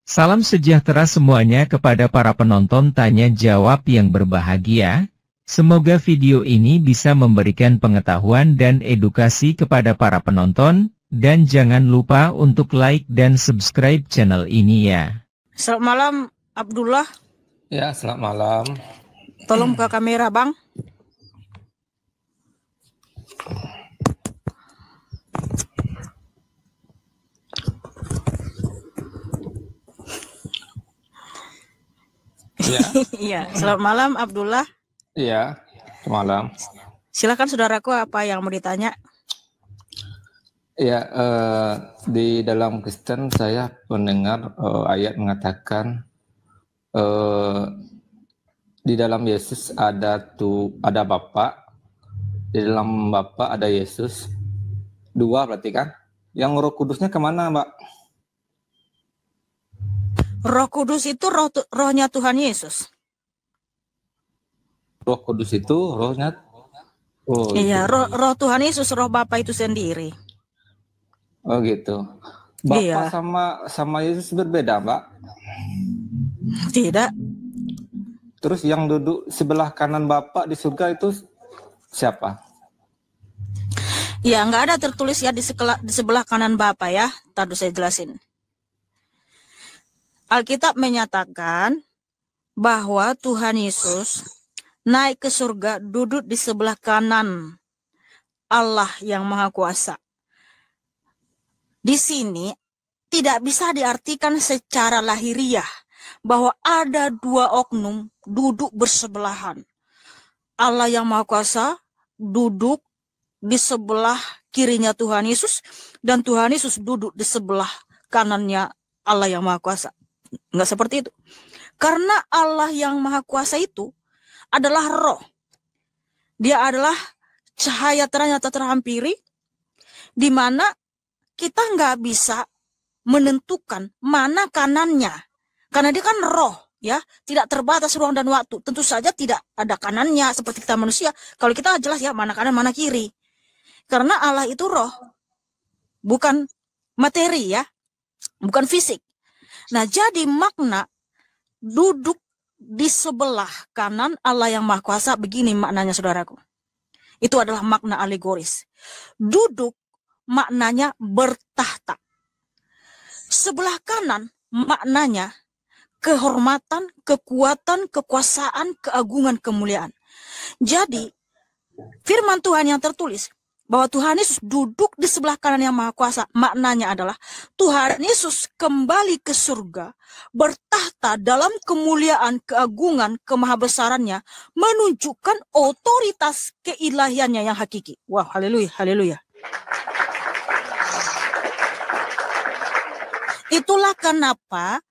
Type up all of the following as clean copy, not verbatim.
Salam sejahtera semuanya kepada para penonton tanya jawab yang berbahagia. Semoga video ini bisa memberikan pengetahuan dan edukasi kepada para penonton, dan jangan lupa untuk like dan subscribe channel ini ya. Selamat malam, Abdullah. Ya, selamat malam. Tolong buka kamera, Bang. Ya. Iya, selamat malam, Abdullah. Iya, selamat malam. Silakan saudaraku, apa yang mau ditanya? Ya, di dalam Kristen saya mendengar ayat mengatakan di dalam Yesus ada Bapa, di dalam Bapa ada Yesus, dua berarti kan? Yang Roh Kudusnya kemana, Mbak? Roh Kudus itu rohnya Tuhan Yesus. Roh Kudus itu rohnya. Oh, iya, gitu. roh Tuhan Yesus, roh Bapa itu sendiri. Oh gitu. Bapa Iya. sama Yesus berbeda, Mbak? Tidak. Terus yang duduk sebelah kanan Bapa di surga itu siapa? Ya, nggak ada tertulis ya di sebelah kanan Bapa ya. Tadi saya jelasin. Alkitab menyatakan bahwa Tuhan Yesus naik ke surga, duduk di sebelah kanan Allah yang Maha Kuasa. Di sini tidak bisa diartikan secara lahiriah bahwa ada dua oknum duduk bersebelahan. Allah yang Maha Kuasa duduk di sebelah kirinya Tuhan Yesus, dan Tuhan Yesus duduk di sebelah kanannya Allah yang Maha Kuasa. Enggak seperti itu. Karena Allah yang Maha Kuasa itu adalah roh. Dia adalah cahaya terang nyata terhampiri, di mana kita nggak bisa menentukan mana kanannya. Karena dia kan roh, ya, tidak terbatas ruang dan waktu. Tentu saja tidak ada kanannya seperti kita manusia. Kalau kita jelas ya mana kanan mana kiri. Karena Allah itu roh, bukan materi ya, bukan fisik. Nah, jadi makna duduk di sebelah kanan Allah yang Maha Kuasa, begini maknanya saudaraku. Itu adalah makna alegoris. Duduk maknanya bertahta. Sebelah kanan maknanya kehormatan, kekuatan, kekuasaan, keagungan, kemuliaan. Jadi firman Tuhan yang tertulis bahwa Tuhan Yesus duduk di sebelah kanan yang Maha Kuasa, maknanya adalah Tuhan Yesus kembali ke surga, bertahta dalam kemuliaan, keagungan, kemahabesarannya, menunjukkan otoritas keilahiannya yang hakiki. Wow, haleluya, haleluya. Itulah kenapa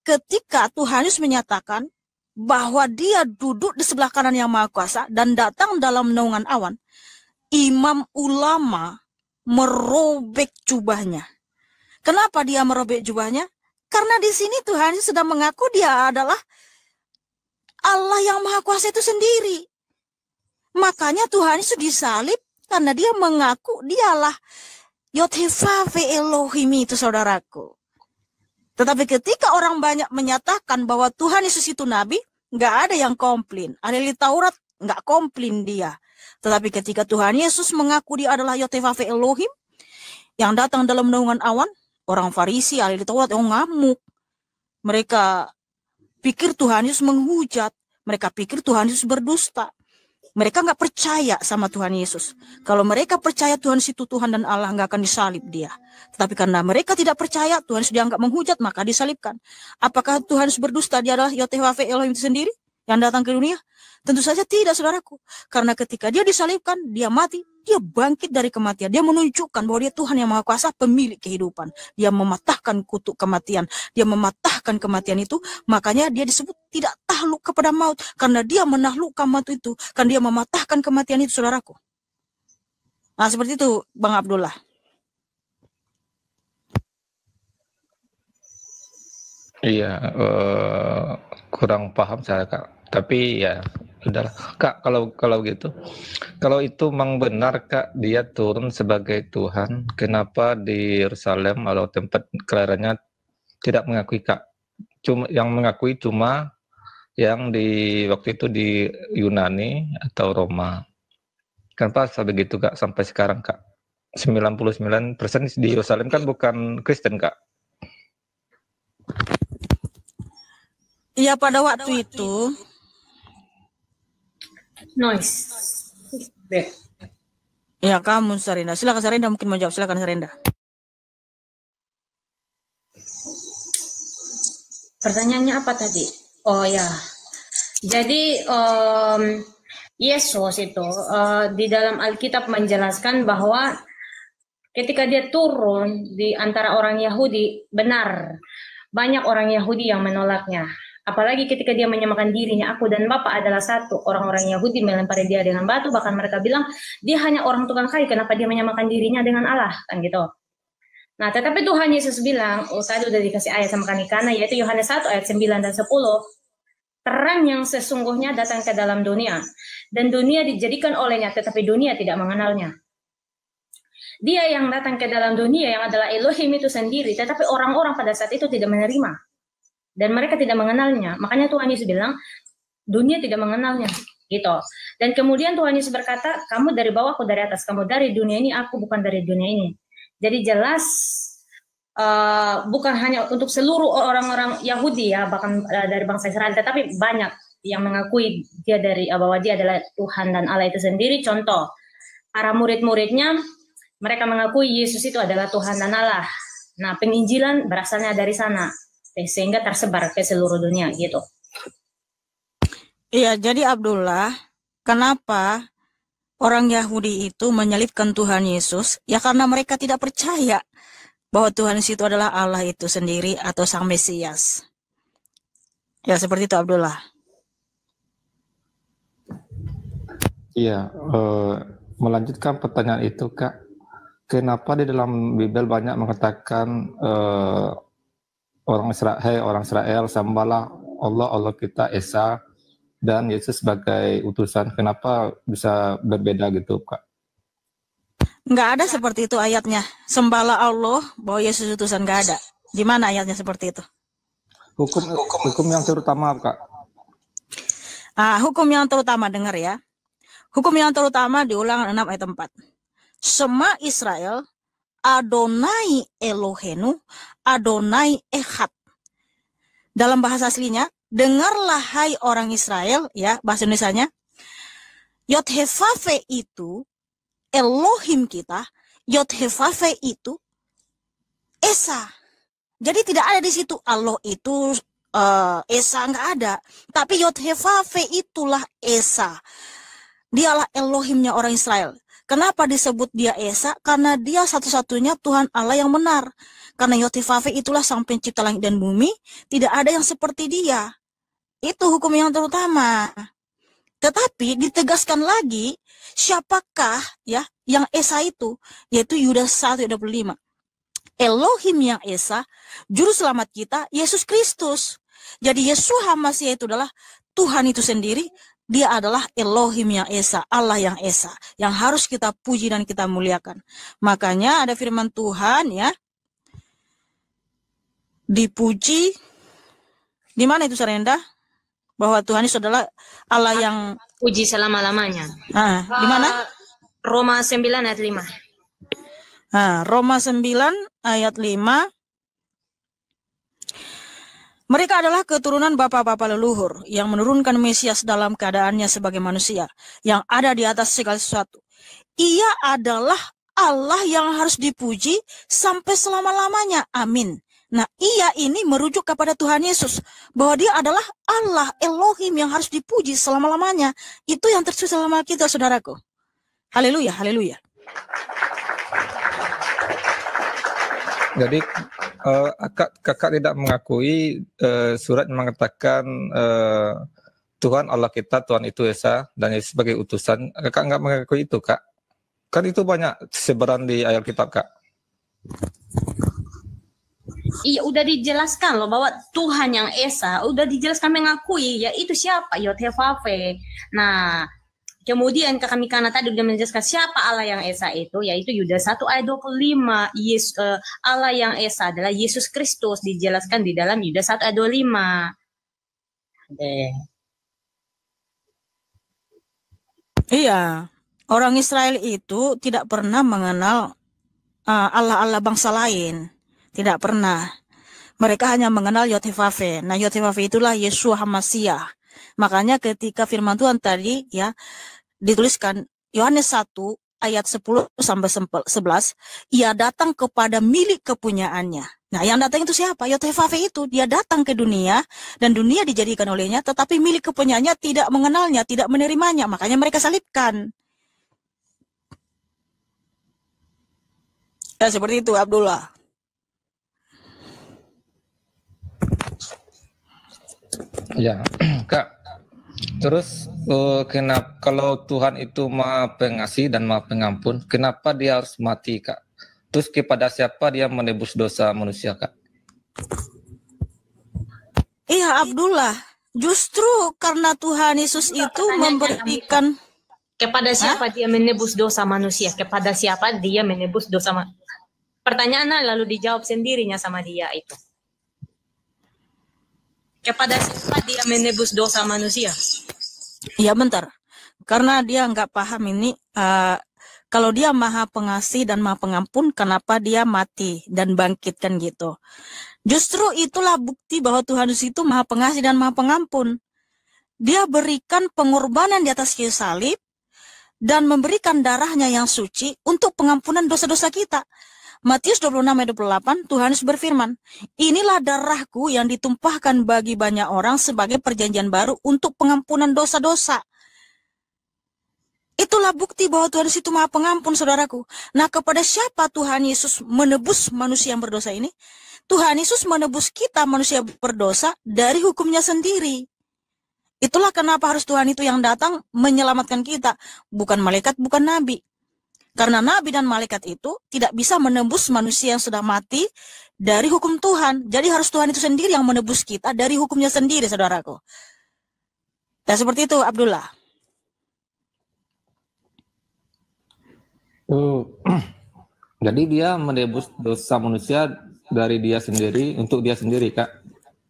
ketika Tuhan Yesus menyatakan bahwa dia duduk di sebelah kanan yang Maha Kuasa dan datang dalam naungan awan, imam ulama merobek jubahnya. Kenapa dia merobek jubahnya? Karena di sini Tuhan Yesus sedang mengaku dia adalah Allah yang Maha Kuasa itu sendiri. Makanya Tuhan Yesus disalib karena dia mengaku dialah Yod-Heh-Vav-He Elohim itu, saudaraku. Tetapi ketika orang banyak menyatakan bahwa Tuhan Yesus itu nabi, nggak ada yang komplain. Ahli Taurat nggak komplain dia. Tetapi ketika Tuhan Yesus mengaku dia adalah Yod-Heh-Vav-He Elohim yang datang dalam naungan awan, orang Farisi, ahli Taurat ngamuk. Mereka pikir Tuhan Yesus menghujat. Mereka pikir Tuhan Yesus berdusta. Mereka nggak percaya sama Tuhan Yesus. Kalau mereka percaya Tuhan itu Tuhan dan Allah, nggak akan disalib dia. Tetapi karena mereka tidak percaya, Tuhan Yesus dianggap menghujat, maka disalibkan. Apakah Tuhan Yesus berdusta? Dia adalah Yod-Heh-Vav-He Elohim itu sendiri yang datang ke dunia? Tentu saja tidak, saudaraku. Karena ketika dia disalibkan, dia mati, dia bangkit dari kematian. Dia menunjukkan bahwa dia Tuhan yang Maha Kuasa, pemilik kehidupan. Dia mematahkan kutuk kematian. Dia mematahkan kematian itu. Makanya dia disebut tidak takluk kepada maut. Karena dia menaklukkan maut itu. Karena dia mematahkan kematian itu, saudaraku. Nah, seperti itu, Bang Abdullah. Iya, kurang paham saya, Kak. Tapi ya udahlah, Kak. Kalau gitu, kalau itu memang benar, Kak, dia turun sebagai Tuhan, kenapa di Yerusalem atau tempat kelahirannya tidak mengakui, Kak? yang mengakui cuma yang di waktu itu di Yunani atau Roma. Kenapa sampai begitu Kak sampai sekarang Kak? 99% di Yerusalem kan bukan Kristen Kak. Iya, pada waktu itu Noise. ya kamu Sarenda. Silakan Sarenda mungkin mau jawab. Silakan Sarenda. Pertanyaannya apa tadi? Oh ya. Jadi Yesus itu di dalam Alkitab menjelaskan bahwa ketika dia turun di antara orang Yahudi, benar banyak orang Yahudi yang menolaknya. Apalagi ketika dia menyamakan dirinya, aku dan Bapa adalah satu. Orang-orang Yahudi melempari dia dengan batu, bahkan mereka bilang dia hanya orang tukang kayu, kenapa dia menyamakan dirinya dengan Allah, kan gitu. Nah, tetapi Tuhan Yesus bilang, tadi udah dikasih ayat sama Kanikana, yaitu Yohanes 1 ayat 9 dan 10. Terang yang sesungguhnya datang ke dalam dunia, dan dunia dijadikan olehnya, tetapi dunia tidak mengenalnya. Dia yang datang ke dalam dunia yang adalah Elohim itu sendiri, tetapi orang-orang pada saat itu tidak menerima. Dan mereka tidak mengenalnya. Makanya Tuhan Yesus bilang, dunia tidak mengenalnya. Gitu. Dan kemudian Tuhan Yesus berkata, kamu dari bawah, aku dari atas. Kamu dari dunia ini, aku bukan dari dunia ini. Jadi jelas, bukan hanya untuk seluruh orang-orang Yahudi ya, bahkan dari bangsa Israel, tetapi banyak yang mengakui dia bahwa dia adalah Tuhan dan Allah itu sendiri. Contoh, para murid-muridnya, mereka mengakui Yesus itu adalah Tuhan dan Allah. Nah, penginjilan berasalnya dari sana. Sehingga tersebar ke seluruh dunia gitu. Iya, jadi Abdullah, kenapa orang Yahudi itu menyalibkan Tuhan Yesus? Ya karena mereka tidak percaya bahwa Tuhan Yesus itu adalah Allah itu sendiri atau Sang Mesias. Ya seperti itu Abdullah. Iya, melanjutkan pertanyaan itu Kak. Kenapa di dalam Bible banyak mengatakan orang Israel, sembahlah Allah kita Esa dan Yesus sebagai utusan. Kenapa bisa berbeda gitu, Kak? Nggak ada seperti itu ayatnya. Sembahlah Allah, bahwa Yesus utusan nggak ada. Di mana ayatnya seperti itu? Hukum yang terutama, Kak. Hukum yang terutama, dengar ya. Hukum yang terutama di Ulangan 6 ayat 4. Shema Israel, Adonai Elohenu, Adonai Echad. Dalam bahasa aslinya, dengarlah hai orang Israel, ya bahasa Indonesianya. Yod-Heh-Vav-He itu Elohim kita, Yod-Heh-Vav-He itu Esa. Jadi tidak ada di situ Allah itu Esa, nggak ada. Tapi Yod-Heh-Vav-He itulah Esa. Dialah Elohimnya orang Israel. Kenapa disebut dia Esa? Karena dia satu-satunya Tuhan Allah yang benar. Karena Yod-Heh-Vav-He itulah Sang Pencipta langit dan bumi. Tidak ada yang seperti dia. Itu hukum yang terutama. Tetapi ditegaskan lagi, siapakah ya yang Esa itu? Yaitu Yudas 1:25. Elohim yang Esa, Juru Selamat kita, Yesus Kristus. Jadi Yeshua HaMashiach itu adalah Tuhan itu sendiri. Dia adalah Elohim yang Esa, Allah yang Esa, yang harus kita puji dan kita muliakan. Makanya ada firman Tuhan ya, dipuji. Di mana itu Sarenda? Bahwa Tuhan itu adalah Allah yang puji selama-lamanya. Di mana? Roma 9 ayat 5. Roma 9 ayat 5. Mereka adalah keturunan bapa-bapa leluhur yang menurunkan Mesias dalam keadaannya sebagai manusia yang ada di atas segala sesuatu. Ia adalah Allah yang harus dipuji sampai selama-lamanya. Amin. Nah, ia ini merujuk kepada Tuhan Yesus, bahwa dia adalah Allah, Elohim yang harus dipuji selama-lamanya. Itu yang tertulis dalam Alkitab, saudaraku. Haleluya, haleluya. Jadi kakak tidak mengakui surat yang mengatakan Tuhan Allah kita, Tuhan itu Esa, dan Yesus sebagai utusan. Kakak nggak mengakui itu, Kak? Kan itu banyak sebaran di ayat kitab, Kak. Iya, udah dijelaskan loh bahwa Tuhan yang Esa, udah dijelaskan mengakui, yaitu siapa? Yod-Heh-Vav-He. Nah, Kemudian kami karena tadi sudah menjelaskan siapa Allah yang Esa itu, yaitu Yudas 1 ayat 25. Allah yang Esa adalah Yesus Kristus, dijelaskan di dalam Yudas 1 ayat 25. Iya, orang Israel itu tidak pernah mengenal Allah-Allah bangsa lain. Tidak pernah. Mereka hanya mengenal Yod-Heh-Vav-He. Nah, Yod-Heh-Vav-He itulah Yeshua HaMashiach. Makanya ketika firman Tuhan tadi ya dituliskan Yohanes 1 ayat 10 sampai 11, ia datang kepada milik kepunyaannya. Nah, yang datang itu siapa? Yod-Heh-Vav-He itu. Dia datang ke dunia dan dunia dijadikan olehnya, tetapi milik kepunyaannya tidak mengenalnya, tidak menerimanya. Makanya mereka salibkan. Ya, seperti itu, Abdullah. Ya, Kak. Terus kenapa kalau Tuhan itu Maha Pengasih dan Maha Pengampun, kenapa dia harus mati, Kak? Terus kepada siapa dia menebus dosa manusia, Kak? Iya, Abdullah. Justru karena Tuhan Yesus itu memberikan kepada siapa dia menebus dosa manusia? Kepada siapa dia menebus dosa manusia? Pertanyaannya lalu dijawab sendirinya sama dia itu. Kepada siapa dia menebus dosa manusia? Ya bentar, karena dia nggak paham ini. Kalau dia Maha Pengasih dan Maha Pengampun, kenapa dia mati dan bangkit kan gitu? Justru itulah bukti bahwa Tuhan Yesus itu Maha Pengasih dan Maha Pengampun. Dia berikan pengorbanan di atas kayu salib dan memberikan darahnya yang suci untuk pengampunan dosa-dosa kita. Matius 26 ayat 28, Tuhan Yesus berfirman, inilah darahku yang ditumpahkan bagi banyak orang sebagai perjanjian baru untuk pengampunan dosa-dosa. Itulah bukti bahwa Tuhan Yesus itu Maha Pengampun, saudaraku. Nah, kepada siapa Tuhan Yesus menebus manusia yang berdosa ini? Tuhan Yesus menebus kita manusia berdosa dari hukumnya sendiri. Itulah kenapa harus Tuhan itu yang datang menyelamatkan kita, bukan malaikat, bukan nabi. Karena nabi dan malaikat itu tidak bisa menebus manusia yang sudah mati dari hukum Tuhan. Jadi harus Tuhan itu sendiri yang menebus kita dari hukumnya sendiri, saudaraku. Dan seperti itu, Abdullah. Jadi dia menebus dosa manusia dari dia sendiri untuk dia sendiri, Kak?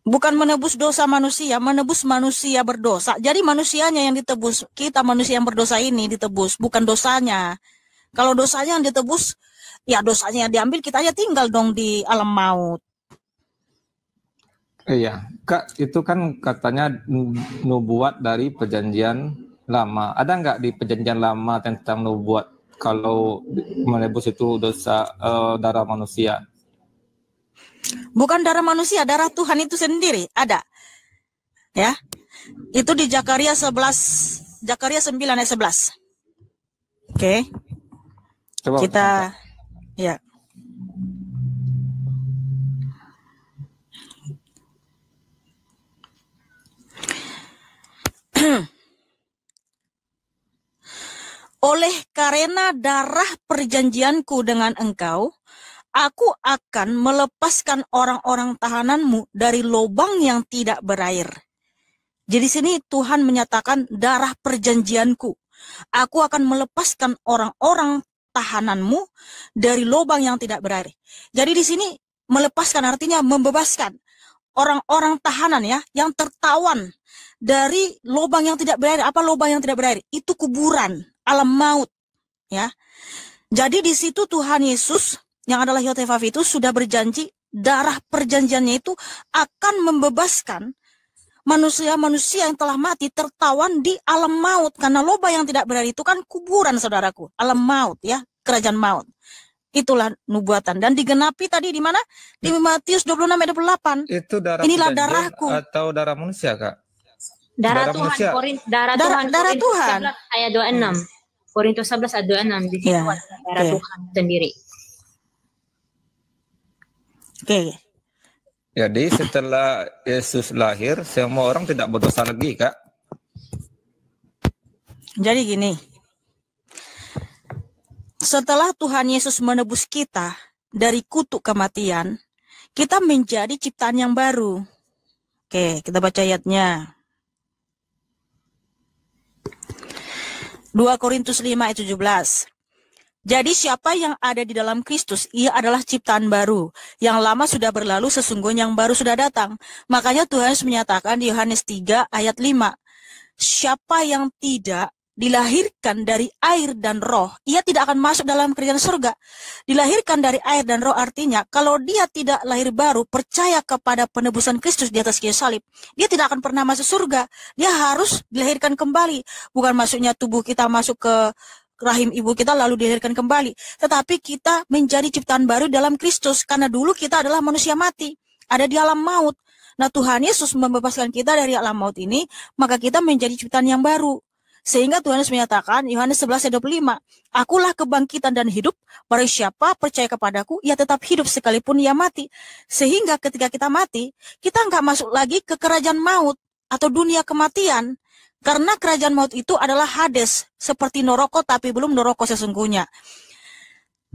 Bukan menebus dosa manusia, menebus manusia berdosa. Jadi manusianya yang ditebus, kita manusia yang berdosa ini ditebus, bukan dosanya. Kalau dosanya yang ditebus, ya dosanya yang diambil, kita aja tinggal dong di alam maut. Iya, Kak, itu kan katanya nubuat dari perjanjian lama. Ada nggak di perjanjian lama tentang nubuat kalau menebus itu dosa darah manusia? Bukan darah manusia, darah Tuhan itu sendiri ada. Ya. Itu di Zakaria 11, Zakaria 9 ayat 11. Oke. Coba kita ya. Oleh karena darah perjanjianku dengan engkau, aku akan melepaskan orang-orang tahananmu dari lubang yang tidak berair. Jadi sini Tuhan menyatakan darah perjanjianku. Aku akan melepaskan orang-orang tahananmu dari lubang yang tidak berair. Jadi di sini melepaskan artinya membebaskan orang-orang tahanan ya yang tertawan dari lubang yang tidak berair. Apa lubang yang tidak berair? Itu kuburan, alam maut ya. Jadi di situ Tuhan Yesus yang adalah Yod-Heh-Vav itu sudah berjanji darah perjanjiannya itu akan membebaskan manusia-manusia yang telah mati tertawan di alam maut. Karena lubang yang tidak berair itu kan kuburan, saudaraku. Alam maut ya, kerajaan maut. Itulah nubuatan. Dan digenapi tadi di mana? Di Matius 26 ayat 8. Itu darah inilah darahku. Atau darah manusia, Kak? Darah Tuhan, manusia. darah Tuhan. Ayat 26. Korintus 11 ayat 26. Di situ Ya, darah Tuhan sendiri. Oke. Jadi setelah Yesus lahir, semua orang tidak berdosa lagi, Kak? Jadi gini, setelah Tuhan Yesus menebus kita dari kutuk kematian, kita menjadi ciptaan yang baru. Oke, kita baca ayatnya. 2 Korintus 5 ayat 17. Jadi siapa yang ada di dalam Kristus, ia adalah ciptaan baru. Yang lama sudah berlalu, sesungguhnya yang baru sudah datang. Makanya Tuhan Yesus menyatakan di Yohanes 3 ayat 5, siapa yang tidak dilahirkan dari air dan roh, ia tidak akan masuk dalam kerajaan surga. Dilahirkan dari air dan roh artinya, kalau dia tidak lahir baru, percaya kepada penebusan Kristus di atas kayu salib, dia tidak akan pernah masuk surga. Dia harus dilahirkan kembali. Bukan maksudnya tubuh kita masuk ke rahim ibu kita lalu dilahirkan kembali. Tetapi kita menjadi ciptaan baru dalam Kristus, karena dulu kita adalah manusia mati, ada di alam maut. Nah, Tuhan Yesus membebaskan kita dari alam maut ini, maka kita menjadi ciptaan yang baru. Sehingga Tuhan Yesus menyatakan, Yohanes 11 ayat 25, akulah kebangkitan dan hidup, barang siapa percaya kepadaku, ia tetap hidup sekalipun ia mati. Sehingga ketika kita mati, kita nggak masuk lagi ke kerajaan maut atau dunia kematian. Karena kerajaan maut itu adalah Hades, seperti neraka tapi belum neraka sesungguhnya.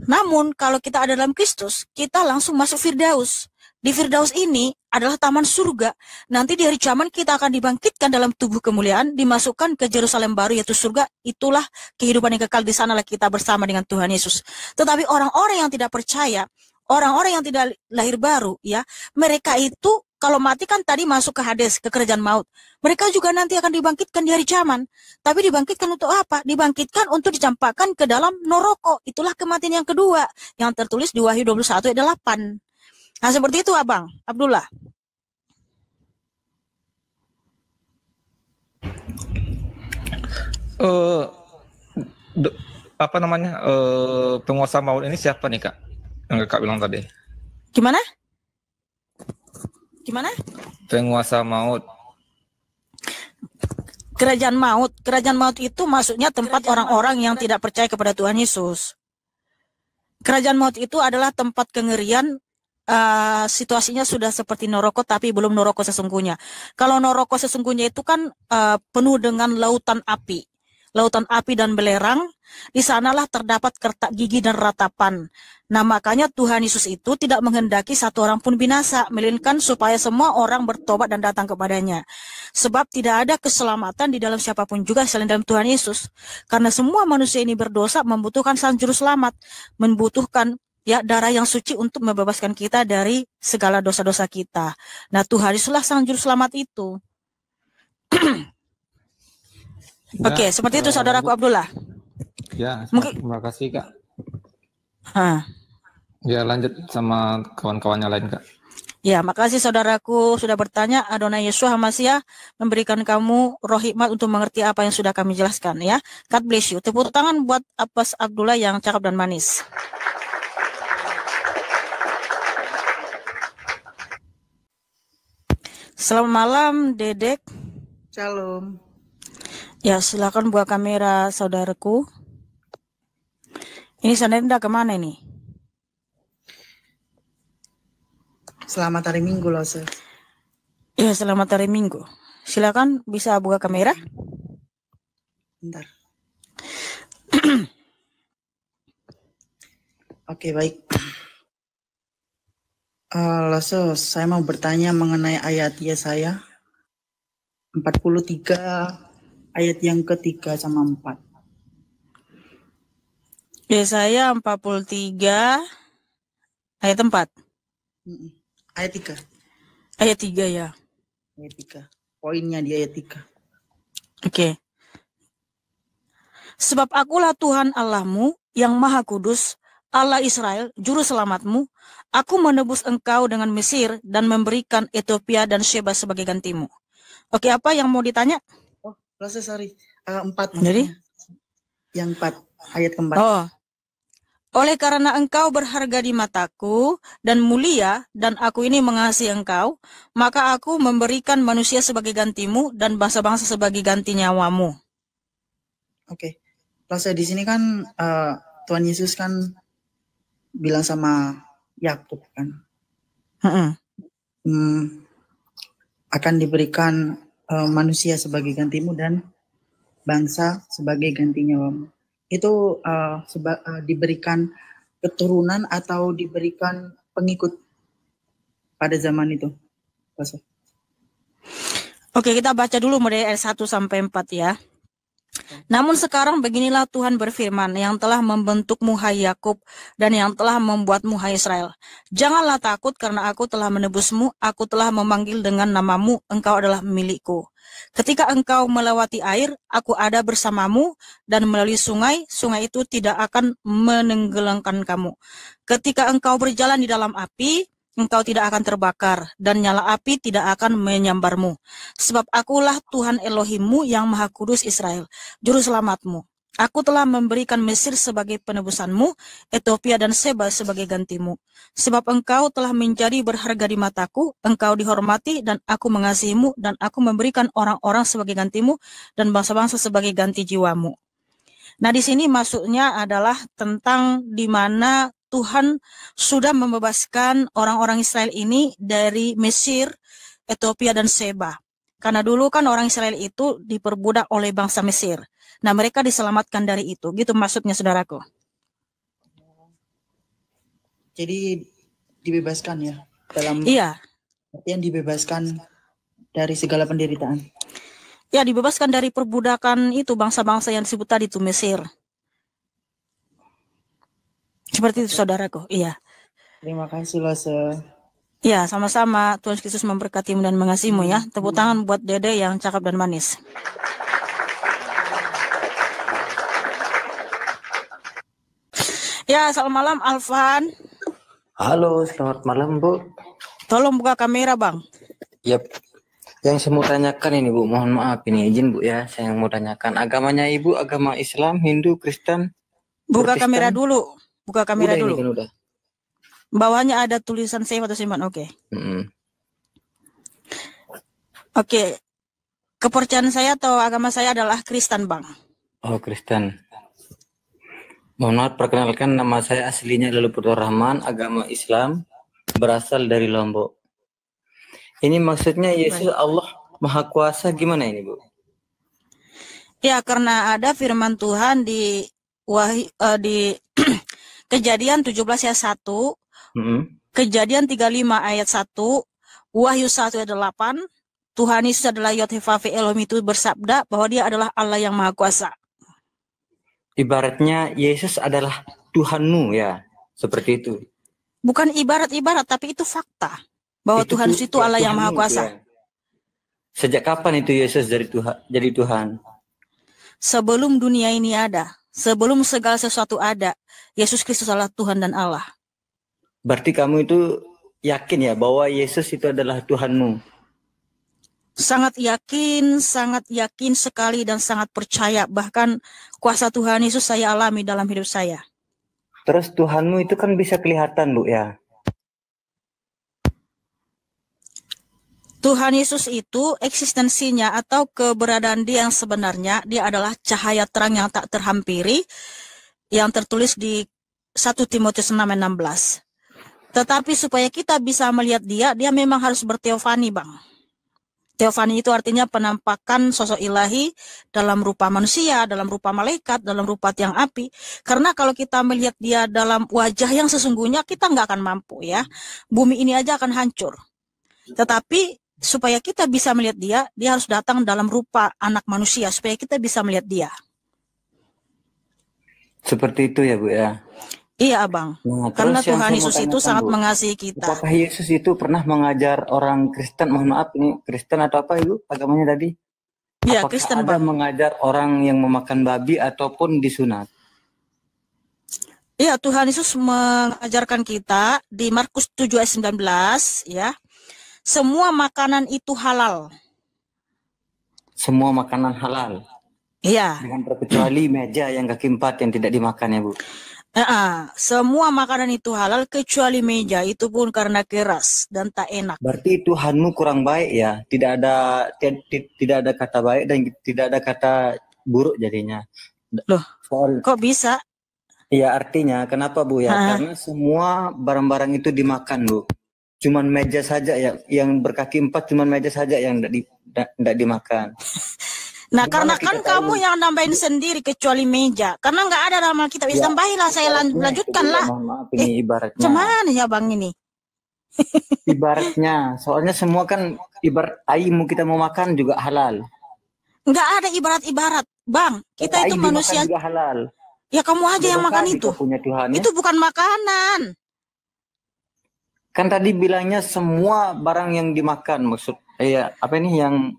Namun kalau kita ada dalam Kristus, kita langsung masuk Firdaus. Di Firdaus ini adalah taman surga. Nanti di hari kiamat kita akan dibangkitkan dalam tubuh kemuliaan, dimasukkan ke Yerusalem baru yaitu surga. Itulah kehidupan yang kekal, di sanalah kita bersama dengan Tuhan Yesus. Tetapi orang-orang yang tidak percaya, orang-orang yang tidak lahir baru, ya, mereka itu kalau mati kan tadi masuk ke Hades, ke kerajaan maut. Mereka juga nanti akan dibangkitkan di hari kiamat. Tapi dibangkitkan untuk apa? Dibangkitkan untuk dicampakkan ke dalam neraka. Itulah kematian yang kedua yang tertulis di Wahyu 21 ayat 8. Nah, seperti itu Abang Abdullah. Apa namanya, penguasa maut ini siapa nih Kak? Yang Kak bilang tadi. Gimana? Gimana? Penguasa maut. Kerajaan maut. Kerajaan maut itu maksudnya tempat orang-orang yang tidak percaya kepada Tuhan Yesus. Kerajaan maut itu adalah tempat kengerian. Situasinya sudah seperti neraka tapi belum neraka sesungguhnya. Kalau neraka sesungguhnya itu kan penuh dengan lautan api dan belerang. Di sanalah terdapat kertak gigi dan ratapan. Nah, makanya Tuhan Yesus itu tidak menghendaki satu orang pun binasa, melainkan supaya semua orang bertobat dan datang kepadanya. Sebab tidak ada keselamatan di dalam siapapun juga selain dalam Tuhan Yesus. Karena semua manusia ini berdosa, membutuhkan sang juru selamat, membutuhkan darah yang suci untuk membebaskan kita dari segala dosa-dosa kita. Nah, Tuhan Yesuslah sang juru selamat itu. Oke, seperti itu saudaraku Abdullah. Ya, mungkin. Terima kasih Kak. Ha. Ya, lanjut sama kawan-kawannya lain Kak. Ya, makasih saudaraku sudah bertanya. Adonai Yesus HaMashiach memberikan kamu roh hikmat untuk mengerti apa yang sudah kami jelaskan ya. God bless you. Tepuk tangan buat Abbas Abdullah yang cakep dan manis. Selamat malam, Dedek. Shalom. Ya, silakan buka kamera saudaraku. Ini Sanenda kemana nih? Selamat hari Minggu loh, Sir. Ya, selamat hari Minggu. Silakan bisa buka kamera. Bentar. Oke, baik. Langsung saya mau bertanya mengenai ayat Yesaya 43 ayat yang ketiga sama 4. Yesaya 43 ayat 4. Ayat 3. Ayat 3 ya. Ayat 3. Poinnya di ayat 3. Oke. Sebab akulah Tuhan Allahmu yang Maha Kudus, Allah Israel, juru selamatmu. Aku menebus engkau dengan Mesir dan memberikan Ethiopia dan Sheba sebagai gantimu. Oke, apa yang mau ditanya? Oh, sorry. 4. Jadi? Yang 4. Ayat keempat. Oh. Oleh karena engkau berharga di mataku dan mulia, dan aku ini mengasihi engkau, maka aku memberikan manusia sebagai gantimu dan bangsa-bangsa sebagai ganti nyawamu. Oke. Lalu di sini kan Tuhan Yesus kan bilang sama Yakub kan, akan diberikan manusia sebagai gantimu dan bangsa sebagai ganti nyawamu. Itu diberikan keturunan atau diberikan pengikut pada zaman itu? Oke, kita baca dulu mulai ayat 1 sampai 4 ya. Namun sekarang beginilah Tuhan berfirman, yang telah membentukmu hai Yakub dan yang telah membuatmu hai Israel. Janganlah takut karena aku telah menebusmu, aku telah memanggil dengan namamu, engkau adalah milikku. Ketika engkau melewati air, aku ada bersamamu, dan melalui sungai, sungai itu tidak akan menenggelamkan kamu. Ketika engkau berjalan di dalam api, engkau tidak akan terbakar, dan nyala api tidak akan menyambarmu. Sebab akulah Tuhan Elohimmu yang Maha Kudus Israel, Juru Selamatmu. Aku telah memberikan Mesir sebagai penebusanmu, Ethiopia dan Seba sebagai gantimu. Sebab engkau telah menjadi berharga di mataku, engkau dihormati, dan aku mengasihimu, dan aku memberikan orang-orang sebagai gantimu, dan bangsa-bangsa sebagai ganti jiwamu. Nah, di sini maksudnya adalah tentang di mana Tuhan sudah membebaskan orang-orang Israel ini dari Mesir, Ethiopia, dan Seba. Karena dulu kan orang Israel itu diperbudak oleh bangsa Mesir. Nah, mereka diselamatkan dari itu. Gitu maksudnya, saudaraku. Jadi dibebaskan ya? Dalam Iya. artian dibebaskan dari segala penderitaan. Ya, dibebaskan dari perbudakan itu bangsa-bangsa yang disebut tadi itu Mesir. Seperti itu, saudaraku. Iya. Terima kasih Lose. Ya, sama-sama. Tuhan Yesus memberkatimu dan mengasihimu ya. Tepuk tangan buat Dede yang cakep dan manis. Ya, selamat malam Alvan. Halo, selamat malam Bu. Tolong buka kamera, Bang. Yap. Yang saya mau tanyakan ini Bu, mohon maaf ini izin Bu ya. Saya mau tanyakan agamanya Ibu, agama Islam, Hindu, Kristen. Buka Protestan? kamera dulu. Buka kamera Udah, dulu. Ini kan udah. Bawahnya ada tulisan save atau simpan. Oke. Oke. Kepercayaan saya atau agama saya adalah Kristen, Bang. Oh, Kristen. Mohon maaf, perkenalkan nama saya aslinya Luluputur Rahman, agama Islam, berasal dari Lombok. Ini maksudnya Yesus Allah Maha Kuasa gimana ini Bu? Ya, karena ada firman Tuhan di Kejadian 17 ayat 1, Kejadian 35 ayat 1, Wahyu 1 ayat 8, Tuhan Yesus adalah Yod-Heh-Vav Elohim itu bersabda bahwa dia adalah Allah yang Maha Kuasa. Ibaratnya Yesus adalah Tuhanmu ya, seperti itu. Bukan ibarat-ibarat, tapi itu fakta. Bahwa Tuhan Yesus itu Allah yang Maha Kuasa. Ya. Sejak kapan itu Yesus jadi Tuhan? Sebelum dunia ini ada. Sebelum segala sesuatu ada, Yesus Kristus adalah Tuhan dan Allah. Berarti kamu itu yakin ya bahwa Yesus itu adalah Tuhanmu? Sangat yakin sekali dan sangat percaya. Bahkan kuasa Tuhan Yesus saya alami dalam hidup saya. Terus Tuhanmu itu kan bisa kelihatan Bu ya? Tuhan Yesus itu eksistensinya atau keberadaan dia yang sebenarnya, dia adalah cahaya terang yang tak terhampiri, yang tertulis di 1 Timotius 6:16. Tetapi supaya kita bisa melihat dia memang harus berteofani, Bang. Teofani itu artinya penampakan sosok ilahi dalam rupa manusia, dalam rupa malaikat, dalam rupa tiang api. Karena kalau kita melihat dia dalam wajah yang sesungguhnya, kita nggak akan mampu ya. Bumi ini aja akan hancur. Tetapi supaya kita bisa melihat dia harus datang dalam rupa anak manusia, supaya kita bisa melihat dia. Seperti itu ya Bu ya? Iya Abang, Nah, karena Tuhan Yesus itu sangat Bu, mengasihi kita. apakah Yesus itu pernah mengajar orang Kristen, mohon maaf ini Kristen atau apa Ibu agamanya tadi? Iya, Apakah Kristen ada Bang. mengajar orang yang memakan babi ataupun disunat? Iya, Tuhan Yesus mengajarkan kita di Markus 7 ayat 19 ya. Semua makanan itu halal. Semua makanan halal. Iya. Dengan terkecuali meja yang kaki 4 yang tidak dimakan ya Bu. Semua makanan itu halal kecuali meja, itu pun karena keras dan tak enak. Berarti Tuhanmu kurang baik ya. Tidak ada kata baik dan tidak ada kata buruk jadinya. Loh, kok bisa? Iya, artinya kenapa Bu ya? Karena semua barang-barang itu dimakan Bu. Cuman meja saja ya, yang berkaki 4 cuman meja saja yang tidak dimakan. Nah, karena kan kamu yang nambahin sendiri kecuali meja. Karena nggak ada dalam Alkitab. Ya, tambahilah, saya lanjutkan lah. Maaf, ini ibaratnya. Cuman ya Bang ini. Ibaratnya, soalnya semua kan ibarat ayam kita mau makan juga halal. Nggak ada ibarat-ibarat. Bang, kita Tai itu dimakan manusia. juga halal. Ya kamu aja yang makan Beda itu. kali punya Tuhan, ya. Itu bukan makanan. Kan tadi bilangnya semua barang yang dimakan, maksud apa ini yang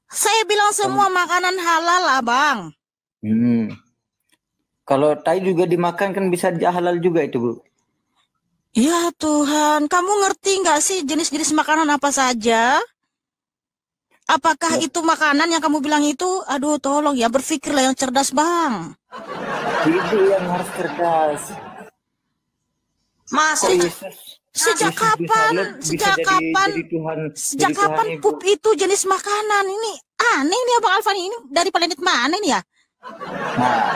Saya bilang semua makanan halal lah, Bang. Kalau tai juga dimakan kan bisa halal juga itu, Bu. Ya Tuhan, kamu ngerti nggak sih jenis-jenis makanan apa saja? Apakah itu makanan yang kamu bilang itu? Aduh, tolong ya, berpikirlah yang cerdas, Bang. Itu yang harus cerdas. Masa Sejak kapan? Sejak kapan pup itu jenis makanan? Ini aneh nih Abang Alvan, ini dari planet mana ini ya? Nah,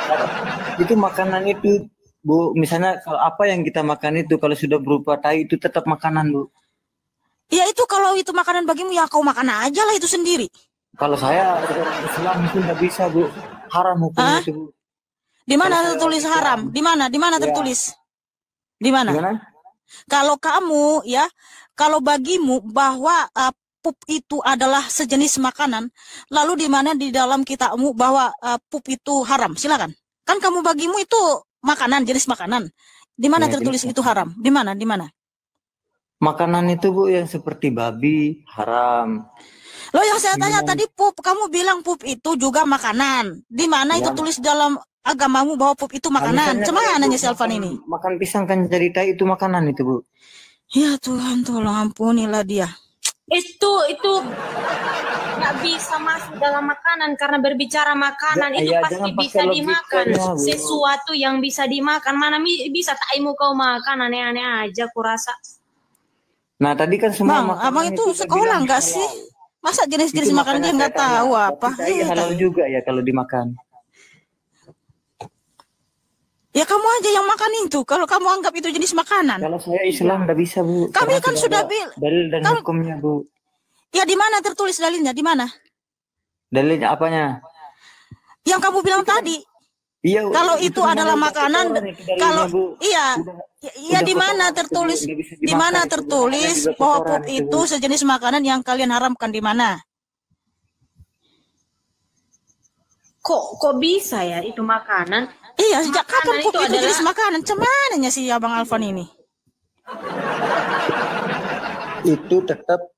itu makanan itu, Bu, misalnya kalau apa yang kita makan itu kalau sudah berupa tai itu tetap makanan, Bu. Ya itu kalau itu makanan bagimu ya kau makan aja lah itu sendiri. Kalau saya Islam itu nggak bisa, Bu. Haram hukumnya itu, Bu. Di mana tertulis haram? Di mana? Di mana tertulis? Di mana? Kalau kamu ya, kalau bagimu bahwa pup itu adalah sejenis makanan, lalu di mana di dalam kitabmu bahwa pup itu haram? Silakan. Kan kamu bagimu itu makanan, jenis makanan. Di mana tertulis itu haram? Di mana? Di mana? Makanan itu, Bu, yang seperti babi haram. Loh, yang saya tanya tadi pup, kamu bilang pup itu juga makanan. Di mana itu tulis dalam agamamu bahwa pup itu makanan? Cuma nanya si Alvan ini. Makan pisang kan jadi tai itu makanan itu, Bu. Ya Tuhan, tolong ampunilah dia. Itu nggak bisa masuk dalam makanan karena berbicara makanan itu pasti bisa dimakan. Sesuatu yang bisa dimakan, mana bisa taimu kau makan, aneh-aneh aja kurasa. Nah tadi kan semua Bang, abang itu sekolah nggak sih? Masa jenis-jenis makanan dia nggak tahu apa? Iya, halal juga ya kalau dimakan. Ya kamu aja yang makan itu. Kalau kamu anggap itu jenis makanan. Kalau saya Islam nggak bisa, Bu. Kami kan sudah dalil dan hukumnya, Bu. Ya di mana tertulis dalilnya? Di mana? Dalilnya apanya? Yang kamu bilang tadi. Iya. Kalau itu adalah makanan, kalau iya, ya di mana tertulis? Di mana tertulis bahwa pup itu sejenis makanan yang kalian haramkan di mana? Kok bisa ya itu makanan? Iya, sejak kapan pup itu jenis makanan? Cemananya sih Abang Alvan ini? Itu tetap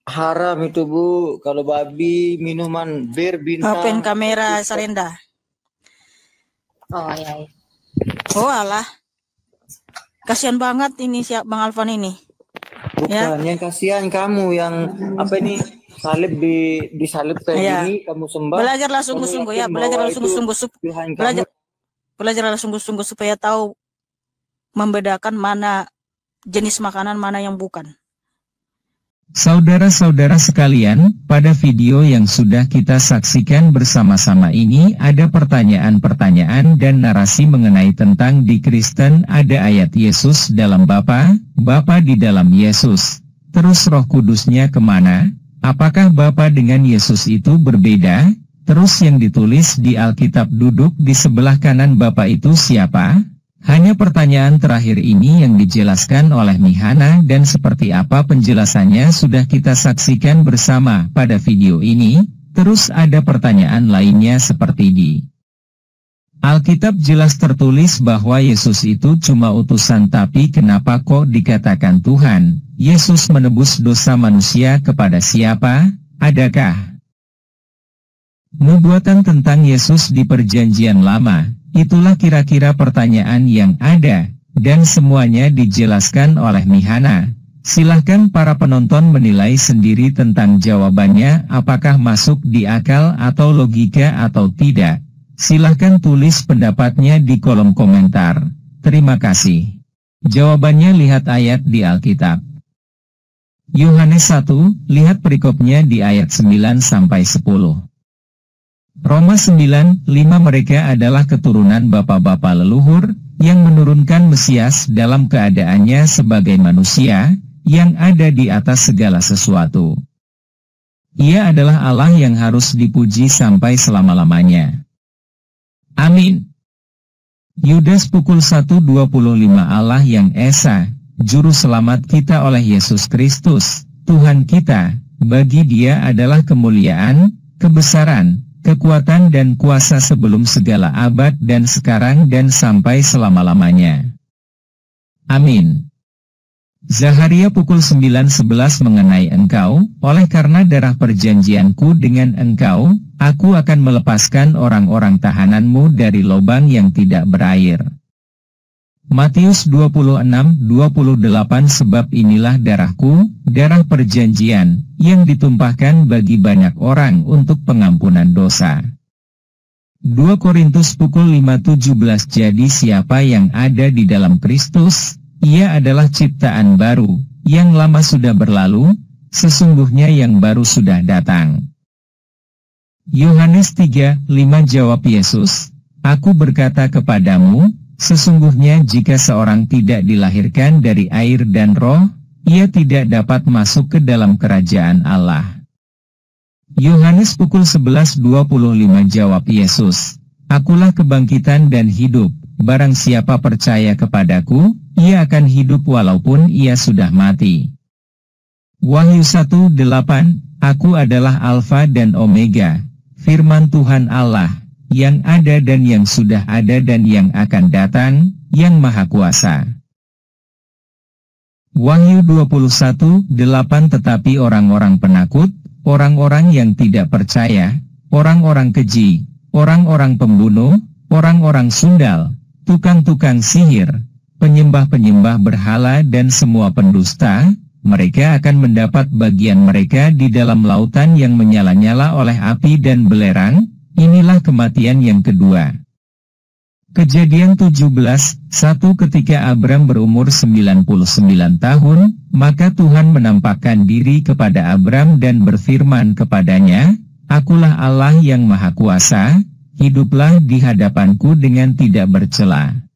haram itu, Bu. Kalau babi, minuman bir, bintang. Open kamera Salenda. Oh ya. Oh alah. Kasihan banget ini si Bang Alvan ini. Bukan, yang kasihan kamu yang apa ini salib disalib kayak gini kamu sembah. Belajarlah sungguh-sungguh ya, belajarlah sungguh-sungguh supaya tahu membedakan mana jenis makanan, mana yang bukan. Saudara-saudara sekalian, pada video yang sudah kita saksikan bersama-sama ini ada pertanyaan-pertanyaan dan narasi mengenai tentang di Kristen ada ayat Yesus dalam Bapa di dalam Yesus. Terus Roh Kudusnya kemana? Apakah Bapa dengan Yesus itu berbeda? Terus yang ditulis di Alkitab duduk di sebelah kanan Bapa itu siapa? Hanya pertanyaan terakhir ini yang dijelaskan oleh Mihana dan seperti apa penjelasannya sudah kita saksikan bersama pada video ini. Terus ada pertanyaan lainnya seperti di Alkitab jelas tertulis bahwa Yesus itu cuma utusan, tapi kenapa kok dikatakan Tuhan? Yesus menebus dosa manusia kepada siapa? Adakah nubuatan tentang Yesus di Perjanjian Lama? Itulah kira-kira pertanyaan yang ada, dan semuanya dijelaskan oleh Mihana. Silahkan para penonton menilai sendiri tentang jawabannya, apakah masuk di akal atau logika atau tidak. Silahkan tulis pendapatnya di kolom komentar. Terima kasih. Jawabannya lihat ayat di Alkitab. Yohanes 1, lihat perikopnya di ayat 9-10. Roma 9:5 mereka adalah keturunan bapa-bapa leluhur, yang menurunkan Mesias dalam keadaannya sebagai manusia, yang ada di atas segala sesuatu. Ia adalah Allah yang harus dipuji sampai selama-lamanya. Amin. Yudas pukul 1:25 Allah yang Esa, Juru Selamat kita oleh Yesus Kristus, Tuhan kita, bagi Dia adalah kemuliaan, kebesaran, kekuatan dan kuasa sebelum segala abad dan sekarang dan sampai selama-lamanya. Amin. Zaharia pukul 9:11 mengenai engkau, oleh karena darah perjanjianku dengan engkau, aku akan melepaskan orang-orang tahananmu dari lubang yang tidak berair. Matius 26:28 Sebab inilah darahku, darah perjanjian, yang ditumpahkan bagi banyak orang untuk pengampunan dosa. 2 Korintus pukul 5:17 Jadi siapa yang ada di dalam Kristus, ia adalah ciptaan baru, yang lama sudah berlalu, sesungguhnya yang baru sudah datang. Yohanes 3:5 Jawab Yesus, Aku berkata kepadamu, sesungguhnya jika seorang tidak dilahirkan dari air dan roh, ia tidak dapat masuk ke dalam kerajaan Allah. Yohanes pukul 11:25 Jawab Yesus, Akulah kebangkitan dan hidup, barang siapa percaya kepadaku, ia akan hidup walaupun ia sudah mati. Wahyu 1:8 Aku adalah Alfa dan Omega, firman Tuhan Allah, yang ada dan yang sudah ada dan yang akan datang, yang Maha Kuasa. Wahyu 21:8 Tetapi orang-orang penakut, orang-orang yang tidak percaya, orang-orang keji, orang-orang pembunuh, orang-orang sundal, tukang-tukang sihir, penyembah-penyembah berhala dan semua pendusta, mereka akan mendapat bagian mereka di dalam lautan yang menyala-nyala oleh api dan belerang. Inilah kematian yang kedua. Kejadian 17:1 Ketika Abram berumur 99 tahun, maka Tuhan menampakkan diri kepada Abram dan berfirman kepadanya, Akulah Allah yang Maha Kuasa, hiduplah di hadapanku dengan tidak bercela.